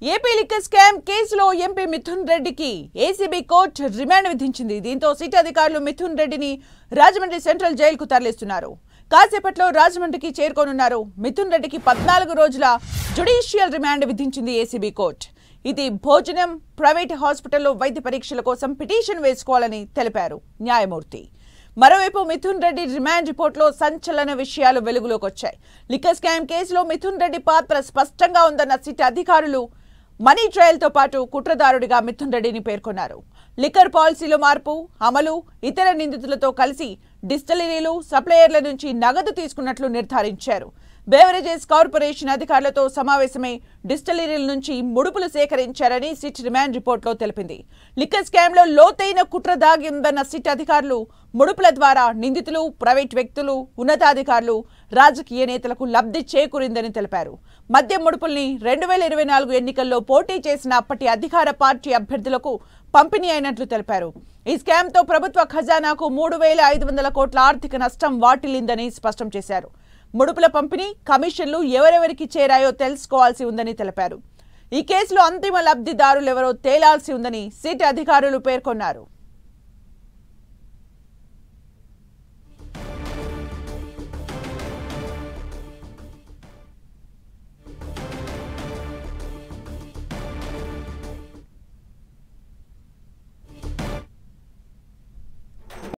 AP liquor scam కేసులో MP Mithun రెడ్డికి ACB court remand విధించింది. దీంతో సిట్ అధికారులు మిథున్ రెడ్డిని రాజమండ్రి సెంట్రల్ జైలుకు తరలిస్తున్నారు. కాసేపట్లో రాజమండ్రికి చేరుకోనున్నారు. మిథున్ రెడ్డికి 14 రోజుల జ్యుడిషియల్ రిమాండ్ విధించింది ఏసీబీ కోర్టు. ఇది భోజనం, ప్రైవేట్ హాస్పిటల్లో వైద్య పరీక్షల కోసం పిటిషన్ వేసుకోవాలని తెలిపారు న్యాయమూర్తి. మరోవైపు మిథున్ రెడ్డి రిమాండ్ రిపోర్టులో సంచలన విషయాలు వెలుగులోకి వచ్చాయి. లిక్కర్ స్కామ్ కేసులో మిథున్ రెడ్డి పాత్ర స్పష్టంగా ఉందన్న సిట్ అధికారులు మనీ ట్రయల్తో పాటు కుట్రదారుడిగా మిథున్ రెడ్డిని పేర్కొన్నారు. లిక్కర్ పాలసీలో మార్పు, అమలు, ఇతర నిందితులతో కలిసి డిస్టిలరీలు, సప్లయర్ల నుంచి నగదు తీసుకున్నట్లు నిర్ధారించారు. బేవరేజెస్ కార్పొరేషన్ అధికారులతో సమావేశమై డిస్టిలరీల నుంచి ముడుపులు సేకరించారని సిట్ రిమాండ్ రిపోర్టులో తెలిపింది. లిక్కర్ స్కామ్లో లోతైన కుట్ర దాగి ఉందన్న సిట్ అధికారులు ముడుపుల ద్వారా నిందితులు, ప్రైవేట్ వ్యక్తులు, ఉన్నతాధికారులు, రాజకీయ నేతలకు లబ్ధి చేకూరిందని తెలిపారు. మద్యం ముడుపుల్ని 2024 ఎన్నికల్లో పోటీ చేసిన అప్పటి అధికార పార్టీ అభ్యర్థులకు పంపిణీ అయినట్లు తెలిపారు. ఈ స్కామ్తో ప్రభుత్వ ఖజానాకు 3,500 కోట్ల ఆర్థిక నష్టం వాటిల్లిందని స్పష్టం చేశారు. ముడుపుల పంపిణీ, కమిషన్లు ఎవరెవరికి చేరాయో తెలుసుకోవాల్సి ఉందని తెలిపారు. ఈ కేసులో అంతిమ లబ్ధిదారులెవరో తేలాల్సి ఉందని సిట్ అధికారులు పేర్కొన్నారు.